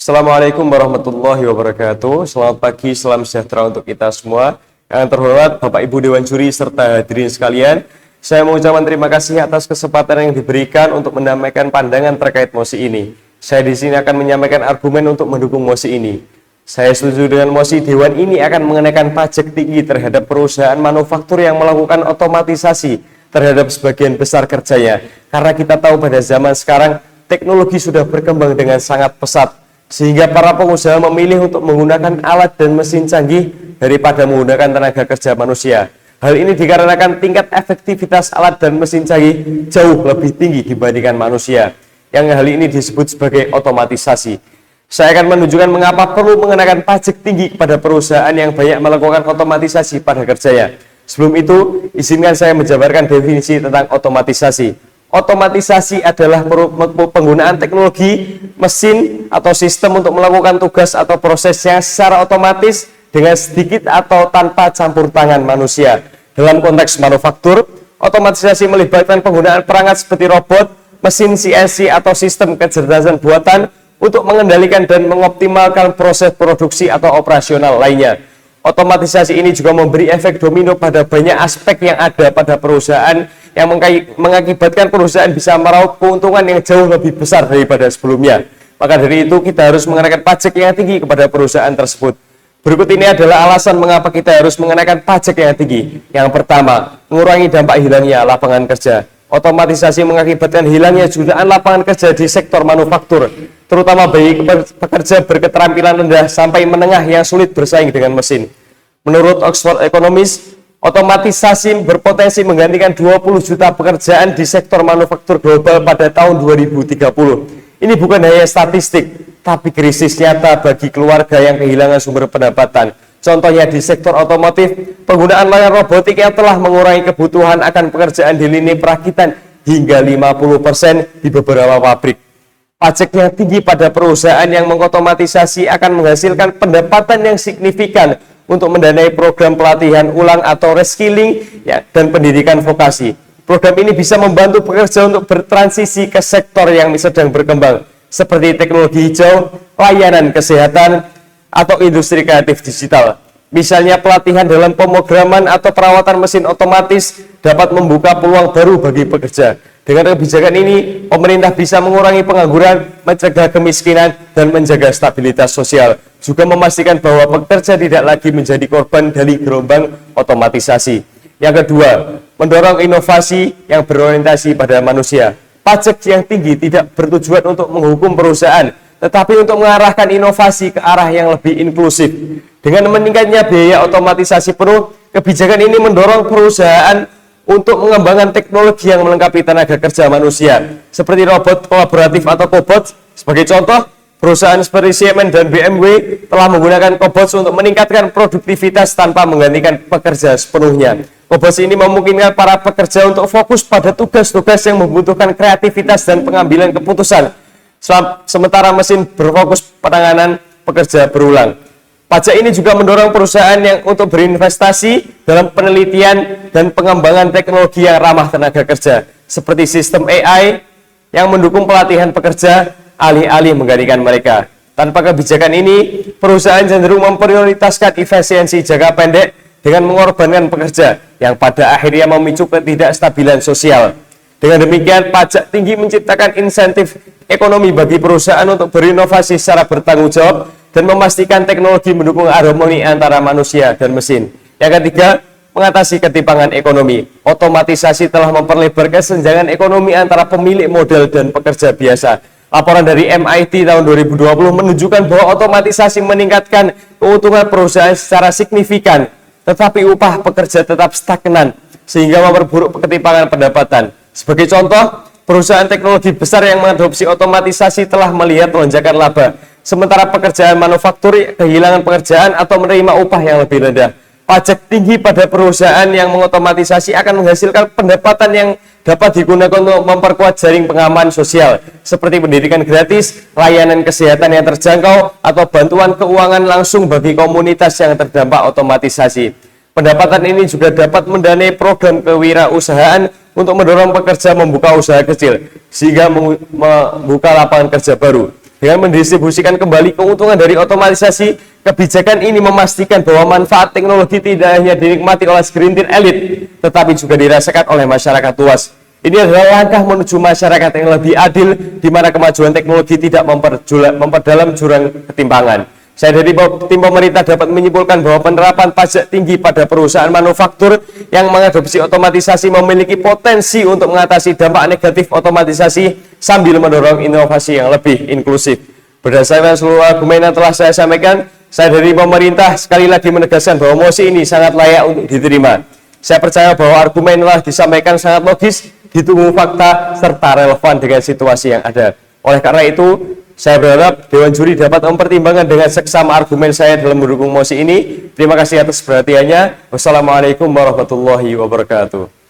Assalamualaikum warahmatullahi wabarakatuh. Selamat pagi, salam sejahtera untuk kita semua. Yang terhormat Bapak Ibu Dewan Juri serta hadirin sekalian, saya mengucapkan terima kasih atas kesempatan yang diberikan untuk menyampaikan pandangan terkait mosi ini. Saya di sini akan menyampaikan argumen untuk mendukung mosi ini. Saya setuju dengan mosi Dewan ini akan mengenakan pajak tinggi terhadap perusahaan manufaktur yang melakukan otomatisasi terhadap sebagian besar kerjanya. Karena kita tahu pada zaman sekarang teknologi sudah berkembang dengan sangat pesat, sehingga para pengusaha memilih untuk menggunakan alat dan mesin canggih daripada menggunakan tenaga kerja manusia. Hal ini dikarenakan tingkat efektivitas alat dan mesin canggih jauh lebih tinggi dibandingkan manusia, yang hal ini disebut sebagai otomatisasi. Saya akan menunjukkan mengapa perlu mengenakan pajak tinggi kepada perusahaan yang banyak melakukan otomatisasi pada kerjanya. Sebelum itu, izinkan saya menjabarkan definisi tentang otomatisasi. Otomatisasi adalah penggunaan teknologi, mesin, atau sistem untuk melakukan tugas atau prosesnya secara otomatis dengan sedikit atau tanpa campur tangan manusia. Dalam konteks manufaktur, otomatisasi melibatkan penggunaan perangkat seperti robot, mesin CNC, atau sistem kecerdasan buatan untuk mengendalikan dan mengoptimalkan proses produksi atau operasional lainnya. Otomatisasi ini juga memberi efek domino pada banyak aspek yang ada pada perusahaan, yang mengakibatkan perusahaan bisa meraup keuntungan yang jauh lebih besar daripada sebelumnya. Maka dari itu kita harus mengenakan pajak yang tinggi kepada perusahaan tersebut. Berikut ini adalah alasan mengapa kita harus mengenakan pajak yang tinggi. Yang pertama, mengurangi dampak hilangnya lapangan kerja. Otomatisasi mengakibatkan hilangnya jutaan lapangan kerja di sektor manufaktur, terutama bagi pekerja berketerampilan rendah sampai menengah yang sulit bersaing dengan mesin. Menurut Oxford Economist, otomatisasi berpotensi menggantikan 20 juta pekerjaan di sektor manufaktur global pada tahun 2030. Ini bukan hanya statistik, tapi krisis nyata bagi keluarga yang kehilangan sumber pendapatan. Contohnya di sektor otomotif, penggunaan layar robotik yang telah mengurangi kebutuhan akan pekerjaan di lini perakitan hingga 50% di beberapa pabrik. Pajak yang tinggi pada perusahaan yang mengotomatisasi akan menghasilkan pendapatan yang signifikan untuk mendanai program pelatihan ulang atau reskilling dan pendidikan vokasi. Program ini bisa membantu pekerja untuk bertransisi ke sektor yang sedang berkembang, seperti teknologi hijau, layanan kesehatan, atau industri kreatif digital. Misalnya pelatihan dalam pemrograman atau perawatan mesin otomatis dapat membuka peluang baru bagi pekerja. Dengan kebijakan ini, pemerintah bisa mengurangi pengangguran, mencegah kemiskinan, dan menjaga stabilitas sosial. Juga memastikan bahwa pekerja tidak lagi menjadi korban dari gelombang otomatisasi. Yang kedua, mendorong inovasi yang berorientasi pada manusia. Pajak yang tinggi tidak bertujuan untuk menghukum perusahaan, tetapi untuk mengarahkan inovasi ke arah yang lebih inklusif. Dengan meningkatnya biaya otomatisasi penuh, kebijakan ini mendorong perusahaan untuk mengembangkan teknologi yang melengkapi tenaga kerja manusia, seperti robot kolaboratif atau cobots. Sebagai contoh, perusahaan seperti Siemens dan BMW telah menggunakan cobots untuk meningkatkan produktivitas tanpa menggantikan pekerja sepenuhnya. Cobots ini memungkinkan para pekerja untuk fokus pada tugas-tugas yang membutuhkan kreativitas dan pengambilan keputusan, sementara mesin berfokus penanganan pekerja berulang. Pajak ini juga mendorong perusahaan yang untuk berinvestasi dalam penelitian dan pengembangan teknologi yang ramah tenaga kerja, seperti sistem AI yang mendukung pelatihan pekerja alih-alih menggantikan mereka. Tanpa kebijakan ini, perusahaan cenderung memprioritaskan efisiensi jangka pendek dengan mengorbankan pekerja, yang pada akhirnya memicu ketidakstabilan sosial. Dengan demikian, pajak tinggi menciptakan insentif ekonomi bagi perusahaan untuk berinovasi secara bertanggung jawab dan memastikan teknologi mendukung harmoni antara manusia dan mesin. Yang ketiga, mengatasi ketimpangan ekonomi. Otomatisasi telah memperlebar kesenjangan ekonomi antara pemilik modal dan pekerja biasa. Laporan dari MIT tahun 2020 menunjukkan bahwa otomatisasi meningkatkan keuntungan perusahaan secara signifikan, tetapi upah pekerja tetap stagnan, sehingga memperburuk ketimpangan pendapatan. Sebagai contoh, perusahaan teknologi besar yang mengadopsi otomatisasi telah melihat lonjakan laba, sementara pekerjaan manufaktur kehilangan pekerjaan atau menerima upah yang lebih rendah. Pajak tinggi pada perusahaan yang mengotomatisasi akan menghasilkan pendapatan yang dapat digunakan untuk memperkuat jaring pengaman sosial, seperti pendidikan gratis, layanan kesehatan yang terjangkau, atau bantuan keuangan langsung bagi komunitas yang terdampak otomatisasi. Pendapatan ini juga dapat mendanai program kewirausahaan untuk mendorong pekerja membuka usaha kecil, sehingga membuka lapangan kerja baru. dengan mendistribusikan kembali keuntungan dari otomatisasi. Kebijakan ini memastikan bahwa manfaat teknologi tidak hanya dinikmati oleh segelintir elit, tetapi juga dirasakan oleh masyarakat luas. Ini adalah langkah menuju masyarakat yang lebih adil, di mana kemajuan teknologi tidak memperdalam jurang ketimpangan. Saya dari tim pemerintah dapat menyimpulkan bahwa penerapan pajak tinggi pada perusahaan manufaktur yang mengadopsi otomatisasi memiliki potensi untuk mengatasi dampak negatif otomatisasi sambil mendorong inovasi yang lebih inklusif. Berdasarkan seluruh argumen yang telah saya sampaikan, saya dari pemerintah sekali lagi menegaskan bahwa mosi ini sangat layak untuk diterima. Saya percaya bahwa argumen yang telah disampaikan sangat logis, ditunggu fakta, serta relevan dengan situasi yang ada. Oleh karena itu, saya berharap Dewan Juri dapat mempertimbangkan dengan seksama argumen saya dalam mendukung mosi ini. Terima kasih atas perhatiannya. Wassalamualaikum warahmatullahi wabarakatuh.